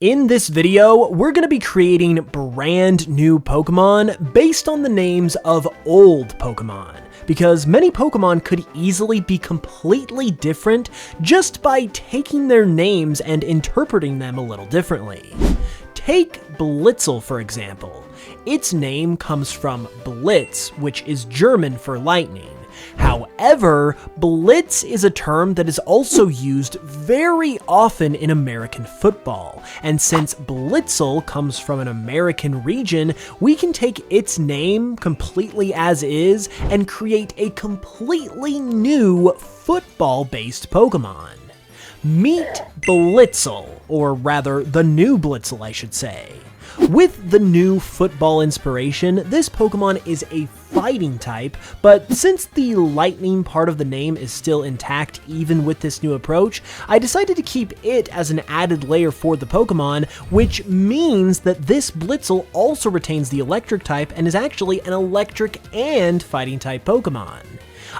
In this video, we're going to be creating brand new Pokemon based on the names of old Pokemon, because many Pokemon could easily be completely different just by taking their names and interpreting them a little differently. Take Blitzle, for example. Its name comes from Blitz, which is German for lightning. However, Blitz is a term that is also used very often in American football, and since Blitzle comes from an American region, we can take its name completely as is and create a completely new football-based Pokemon. Meet Blitzle, or rather, the new Blitzle, I should say. With the new football inspiration, this Pokemon is a fighting type, but since the lightning part of the name is still intact even with this new approach, I decided to keep it as an added layer for the Pokemon, which means that this Blitzle also retains the electric type and is actually an electric and fighting type Pokemon.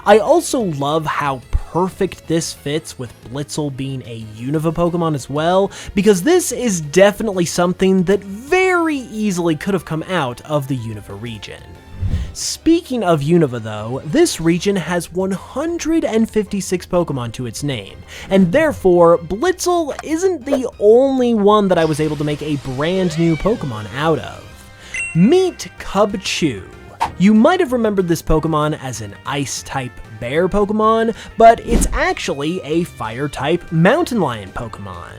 I also love how perfect this fits with Blitzle being a Unova Pokemon as well, because this is definitely something that very easily could have come out of the Unova region. Speaking of Unova though, this region has 156 Pokemon to its name, and therefore Blitzle isn't the only one that I was able to make a brand new Pokemon out of. Meet Cubchoo. You might have remembered this Pokemon as an Ice-type bear Pokemon, but it's actually a Fire-type mountain lion Pokemon.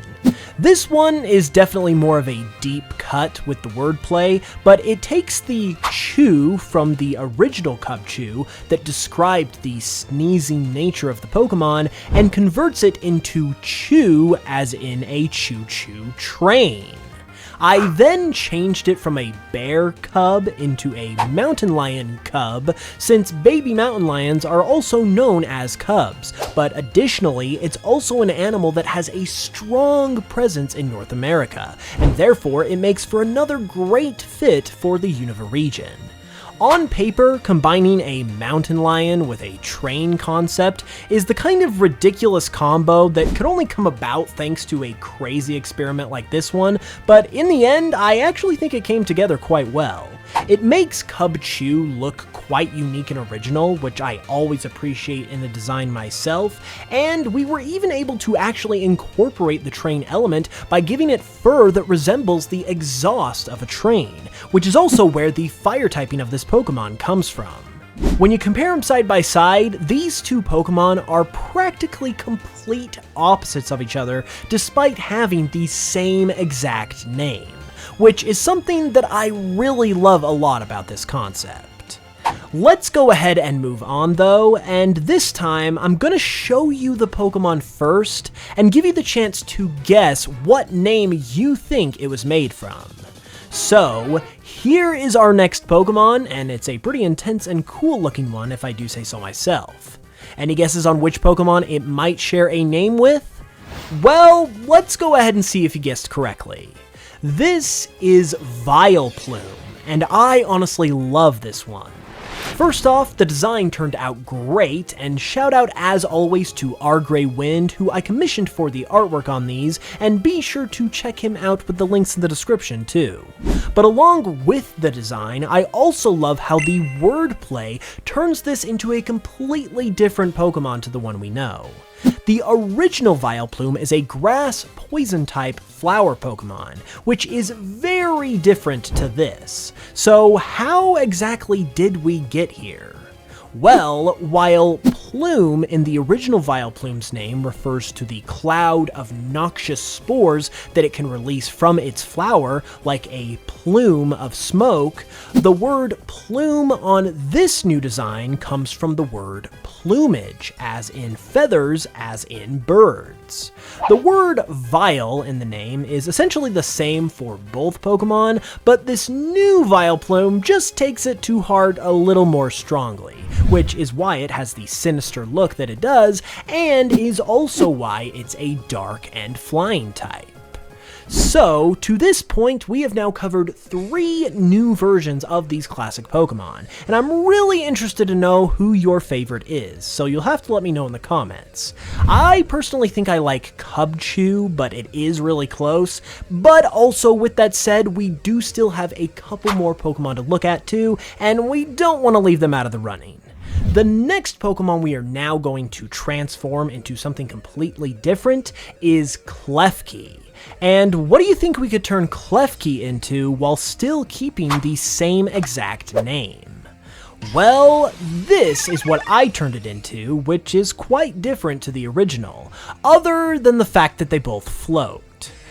This one is definitely more of a deep cut with the wordplay, but it takes the chew from the original Cubchoo that described the sneezing nature of the Pokemon and converts it into chew as in a choo-choo train. I then changed it from a bear cub into a mountain lion cub, since baby mountain lions are also known as cubs, but additionally, it's also an animal that has a strong presence in North America, and therefore it makes for another great fit for the Unova region. On paper, combining a mountain lion with a train concept is the kind of ridiculous combo that could only come about thanks to a crazy experiment like this one, but in the end, I actually think it came together quite well. It makes Cubchoo look quite unique and original, which I always appreciate in a design myself, and we were even able to actually incorporate the train element by giving it fur that resembles the exhaust of a train, which is also where the fire typing of this Pokemon comes from. When you compare them side by side, these two Pokemon are practically complete opposites of each other despite having the same exact name, which is something that I really love a lot about this concept. Let's go ahead and move on though, and this time I'm going to show you the Pokemon first and give you the chance to guess what name you think it was made from. So, here is our next Pokemon, and it's a pretty intense and cool looking one if I do say so myself. Any guesses on which Pokemon it might share a name with? Well, let's go ahead and see if you guessed correctly. This is Vileplume, and I honestly love this one. First off, the design turned out great, and shout out as always to Rgreywind, who I commissioned for the artwork on these, and be sure to check him out with the links in the description too. But along with the design, I also love how the wordplay turns this into a completely different Pokemon to the one we know. The original Vileplume is a grass poison type flower Pokemon, which is very different to this. So how exactly did we get here? Well, while plume in the original Vileplume's name refers to the cloud of noxious spores that it can release from its flower, like a plume of smoke, the word plume on this new design comes from the word plumage, as in feathers, as in birds. The word vile in the name is essentially the same for both Pokemon, but this new Vileplume just takes it to heart a little more strongly, which is why it has the sinister look that it does, and is also why it's a dark and flying type. So, to this point, we have now covered 3 new versions of these classic Pokemon, and I'm really interested to know who your favorite is, so you'll have to let me know in the comments. I personally think I like Cubchoo, but it is really close, but also with that said, we do still have a couple more Pokemon to look at too, and we don't want to leave them out of the running. The next Pokemon we are now going to transform into something completely different is Klefki. And what do you think we could turn Klefki into while still keeping the same exact name? Well, this is what I turned it into, which is quite different to the original, other than the fact that they both float.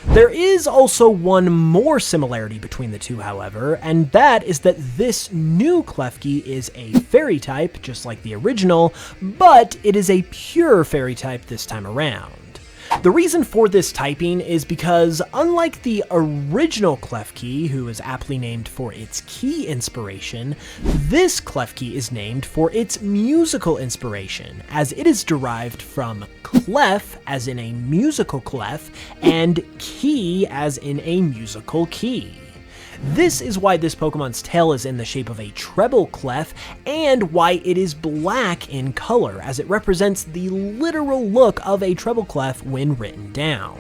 There is also one more similarity between the two, however, and that is that this new Klefki is a fairy type, just like the original, but it is a pure fairy type this time around. The reason for this typing is because, unlike the original Klefki, who is aptly named for its key inspiration, this Klefki is named for its musical inspiration, as it is derived from clef, as in a musical clef, and key, as in a musical key. This is why this Pokemon's tail is in the shape of a treble clef, and why it is black in color, as it represents the literal look of a treble clef when written down.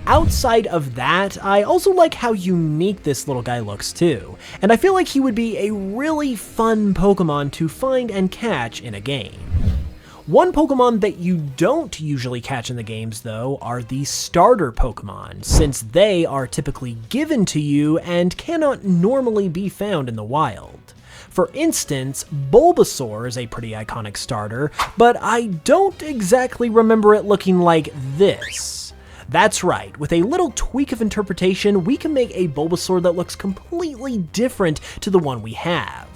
Outside of that, I also like how unique this little guy looks too, and I feel like he would be a really fun Pokemon to find and catch in a game. One Pokemon that you don't usually catch in the games, though, are the starter Pokemon, since they are typically given to you and cannot normally be found in the wild. For instance, Bulbasaur is a pretty iconic starter, but I don't exactly remember it looking like this. That's right, with a little tweak of interpretation, we can make a Bulbasaur that looks completely different to the one we have.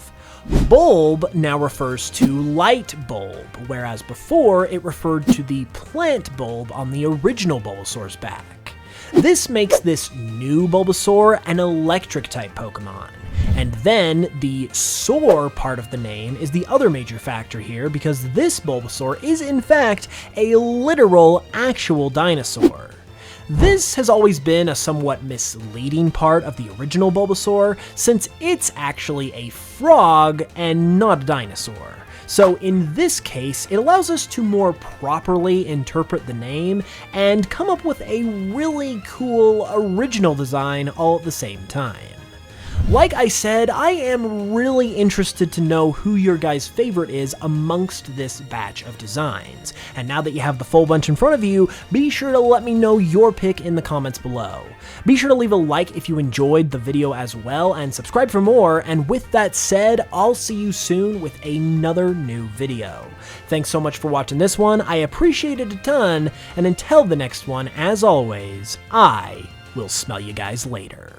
Bulb now refers to light bulb, whereas before it referred to the plant bulb on the original Bulbasaur's back. This makes this new Bulbasaur an electric type Pokemon. And then the soar part of the name is the other major factor here, because this Bulbasaur is in fact a literal actual dinosaur. This has always been a somewhat misleading part of the original Bulbasaur, since it's actually a frog and not a dinosaur. So in this case, it allows us to more properly interpret the name and come up with a really cool original design all at the same time. Like I said, I am really interested to know who your guys' favorite is amongst this batch of designs. And now that you have the full bunch in front of you, be sure to let me know your pick in the comments below. Be sure to leave a like if you enjoyed the video as well, and subscribe for more, and with that said, I'll see you soon with another new video. Thanks so much for watching this one, I appreciate it a ton, and until the next one, as always, I will smell you guys later.